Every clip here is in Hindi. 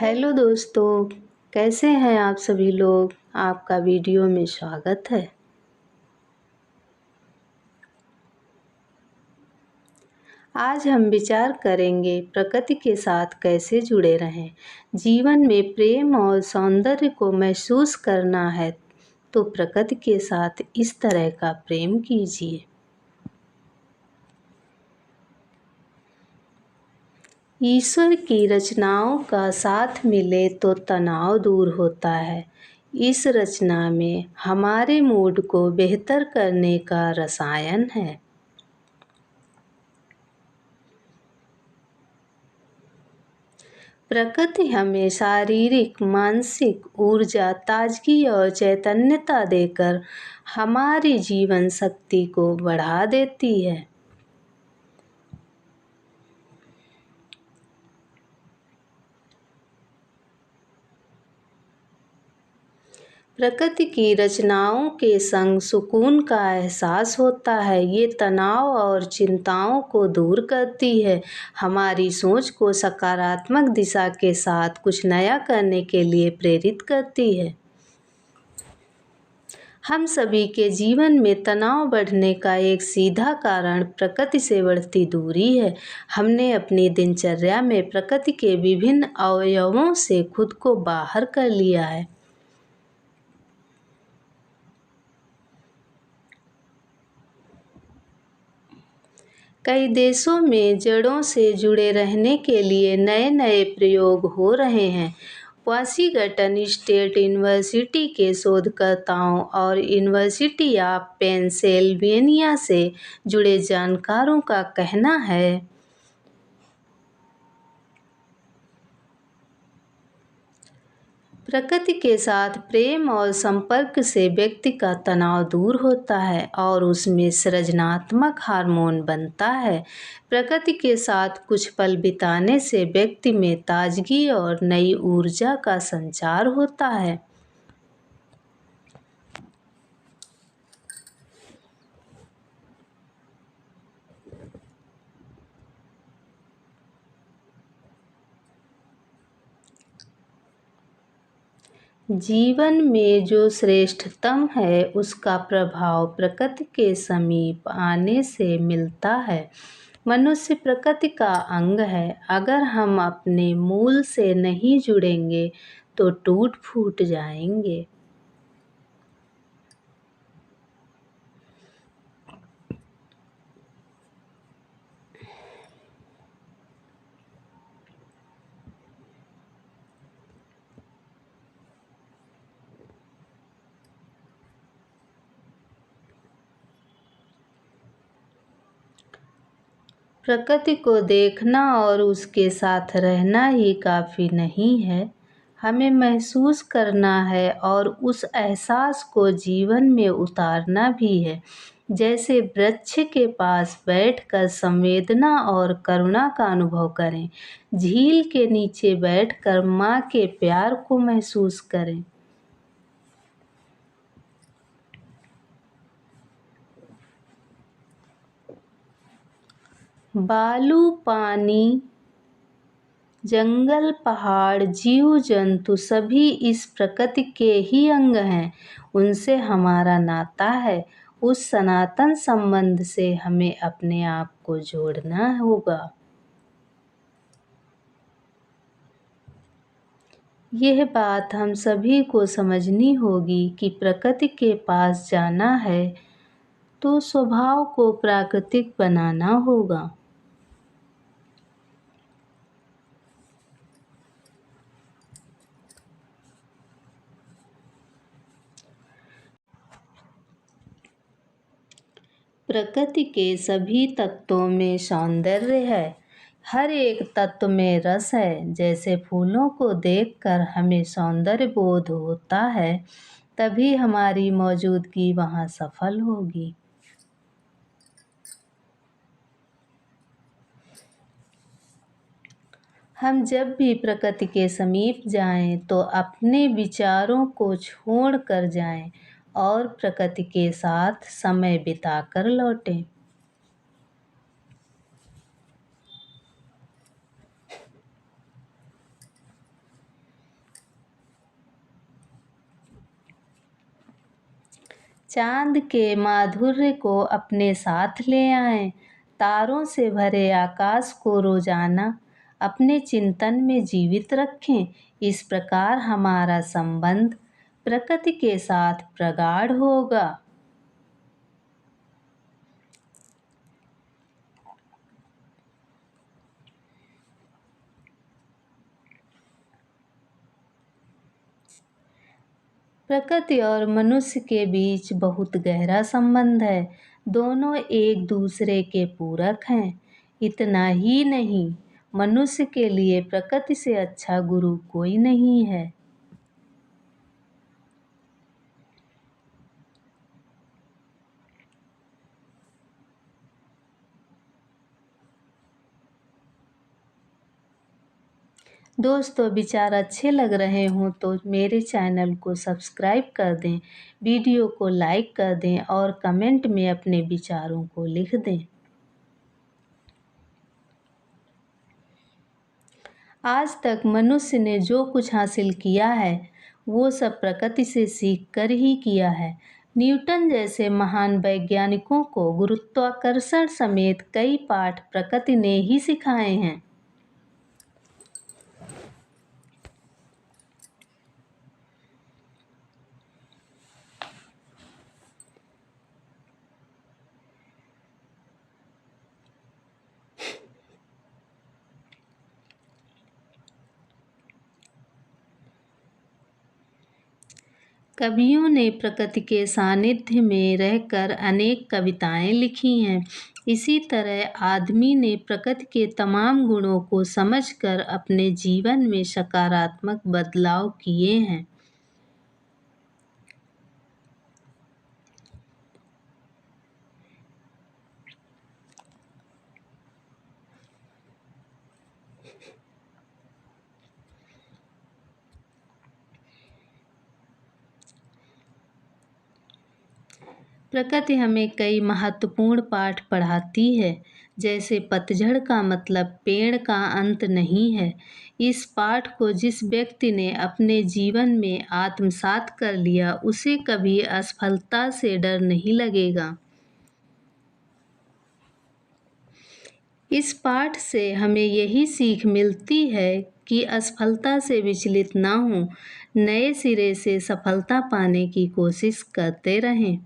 हेलो दोस्तों, कैसे हैं आप सभी लोग। आपका वीडियो में स्वागत है। आज हम विचार करेंगे प्रकृति के साथ कैसे जुड़े रहें। जीवन में प्रेम और सौंदर्य को महसूस करना है तो प्रकृति के साथ इस तरह का प्रेम कीजिए। ईश्वर की रचनाओं का साथ मिले तो तनाव दूर होता है। इस रचना में हमारे मूड को बेहतर करने का रसायन है। प्रकृति हमें शारीरिक, मानसिक ऊर्जा, ताजगी और चैतन्यता देकर हमारी जीवन शक्ति को बढ़ा देती है। प्रकृति की रचनाओं के संग सुकून का एहसास होता है। ये तनाव और चिंताओं को दूर करती है, हमारी सोच को सकारात्मक दिशा के साथ कुछ नया करने के लिए प्रेरित करती है। हम सभी के जीवन में तनाव बढ़ने का एक सीधा कारण प्रकृति से बढ़ती दूरी है। हमने अपनी दिनचर्या में प्रकृति के विभिन्न अवयवों से खुद को बाहर कर लिया है। कई देशों में जड़ों से जुड़े रहने के लिए नए-नए प्रयोग हो रहे हैं। वाशिंगटन स्टेट यूनिवर्सिटी के शोधकर्ताओं और यूनिवर्सिटी ऑफ पेंसिल्वेनिया से जुड़े जानकारों का कहना है, प्रकृति के साथ प्रेम और संपर्क से व्यक्ति का तनाव दूर होता है और उसमें सृजनात्मक हार्मोन बनता है। प्रकृति के साथ कुछ पल बिताने से व्यक्ति में ताजगी और नई ऊर्जा का संचार होता है। जीवन में जो श्रेष्ठतम है उसका प्रभाव प्रकृति के समीप आने से मिलता है। मनुष्य प्रकृति का अंग है। अगर हम अपने मूल से नहीं जुड़ेंगे तो टूट फूट जाएंगे। प्रकृति को देखना और उसके साथ रहना ही काफ़ी नहीं है, हमें महसूस करना है और उस एहसास को जीवन में उतारना भी है। जैसे वृक्ष के पास बैठकर संवेदना और करुणा का अनुभव करें, झील के नीचे बैठकर माँ के प्यार को महसूस करें। बालू, पानी, जंगल, पहाड़, जीव जंतु सभी इस प्रकृति के ही अंग हैं। उनसे हमारा नाता है। उस सनातन संबंध से हमें अपने आप को जोड़ना होगा। यह बात हम सभी को समझनी होगी कि प्रकृति के पास जाना है तो स्वभाव को प्राकृतिक बनाना होगा। प्रकृति के सभी तत्वों में सौंदर्य है। हर एक तत्व में रस है। जैसे फूलों को देखकर हमें सौंदर्य बोध होता है, तभी हमारी मौजूदगी वहाँ सफल होगी। हम जब भी प्रकृति के समीप जाएं तो अपने विचारों को छोड़ कर जाएं और प्रकृति के साथ समय बिताकर लौटें। चांद के माधुर्य को अपने साथ ले आएं, तारों से भरे आकाश को रोजाना अपने चिंतन में जीवित रखें। इस प्रकार हमारा संबंध प्रकृति के साथ प्रगाढ़ होगा। प्रकृति और मनुष्य के बीच बहुत गहरा संबंध है। दोनों एक दूसरे के पूरक हैं। इतना ही नहीं, मनुष्य के लिए प्रकृति से अच्छा गुरु कोई नहीं है। दोस्तों, विचार अच्छे लग रहे हों तो मेरे चैनल को सब्सक्राइब कर दें, वीडियो को लाइक कर दें और कमेंट में अपने विचारों को लिख दें। आज तक मनुष्य ने जो कुछ हासिल किया है वो सब प्रकृति से सीख कर ही किया है। न्यूटन जैसे महान वैज्ञानिकों को गुरुत्वाकर्षण समेत कई पाठ प्रकृति ने ही सिखाए हैं। कवियों ने प्रकृति के सानिध्य में रहकर अनेक कविताएं लिखी हैं। इसी तरह आदमी ने प्रकृति के तमाम गुणों को समझकर अपने जीवन में सकारात्मक बदलाव किए हैं। प्रकृति हमें कई महत्वपूर्ण पाठ पढ़ाती है। जैसे पतझड़ का मतलब पेड़ का अंत नहीं है। इस पाठ को जिस व्यक्ति ने अपने जीवन में आत्मसात कर लिया उसे कभी असफलता से डर नहीं लगेगा। इस पाठ से हमें यही सीख मिलती है कि असफलता से विचलित ना हों, नए सिरे से सफलता पाने की कोशिश करते रहें।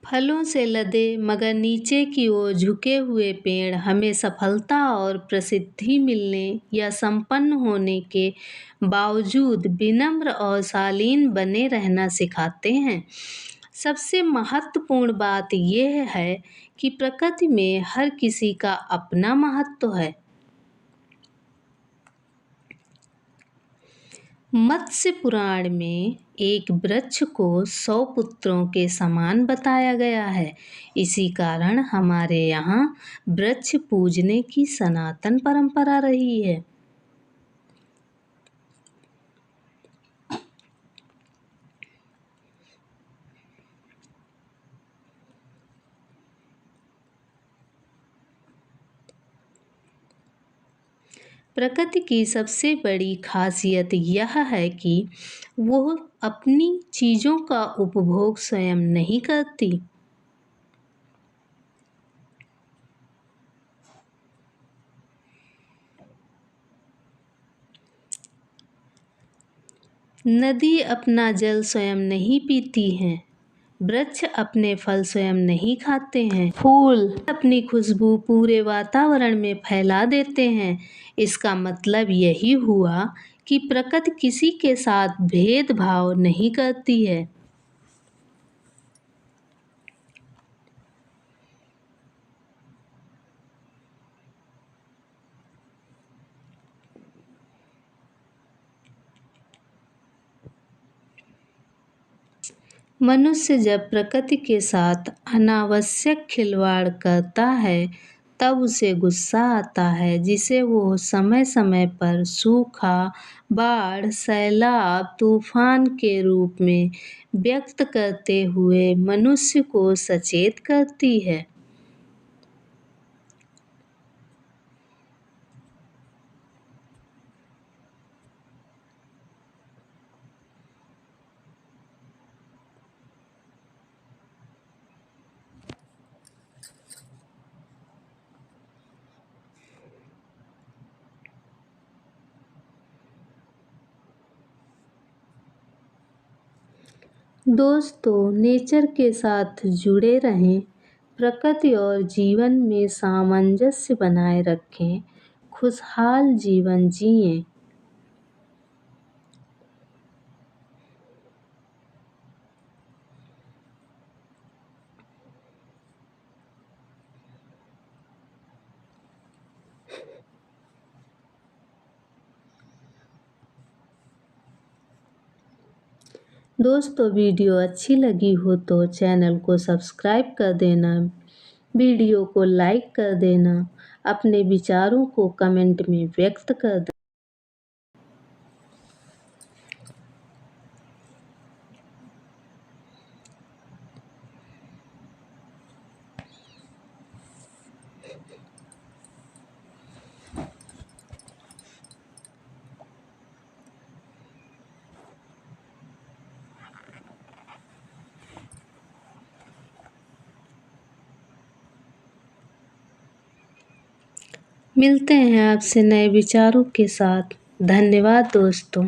फलों से लदे मगर नीचे की ओर झुके हुए पेड़ हमें सफलता और प्रसिद्धि मिलने या संपन्न होने के बावजूद विनम्र और शालीन बने रहना सिखाते हैं। सबसे महत्वपूर्ण बात यह है कि प्रकृति में हर किसी का अपना महत्व है। मत्स्य पुराण में एक वृक्ष को 100 पुत्रों के समान बताया गया है। इसी कारण हमारे यहाँ वृक्ष पूजने की सनातन परंपरा रही है। प्रकृति की सबसे बड़ी खासियत यह है कि वह अपनी चीज़ों का उपभोग स्वयं नहीं करती। नदी अपना जल स्वयं नहीं पीती है, वृक्ष अपने फल स्वयं नहीं खाते हैं, फूल अपनी खुशबू पूरे वातावरण में फैला देते हैं। इसका मतलब यही हुआ कि प्रकृति किसी के साथ भेदभाव नहीं करती है। मनुष्य जब प्रकृति के साथ अनावश्यक खिलवाड़ करता है तब उसे गुस्सा आता है, जिसे वो समय समय पर सूखा, बाढ़, सैलाब, तूफान के रूप में व्यक्त करते हुए मनुष्य को सचेत करती है। दोस्तों, नेचर के साथ जुड़े रहें, प्रकृति और जीवन में सामंजस्य बनाए रखें, खुशहाल जीवन जिएं। दोस्तों, वीडियो अच्छी लगी हो तो चैनल को सब्सक्राइब कर देना, वीडियो को लाइक कर देना, अपने विचारों को कमेंट में व्यक्त कर देना। मिलते हैं आपसे नए विचारों के साथ। धन्यवाद दोस्तों।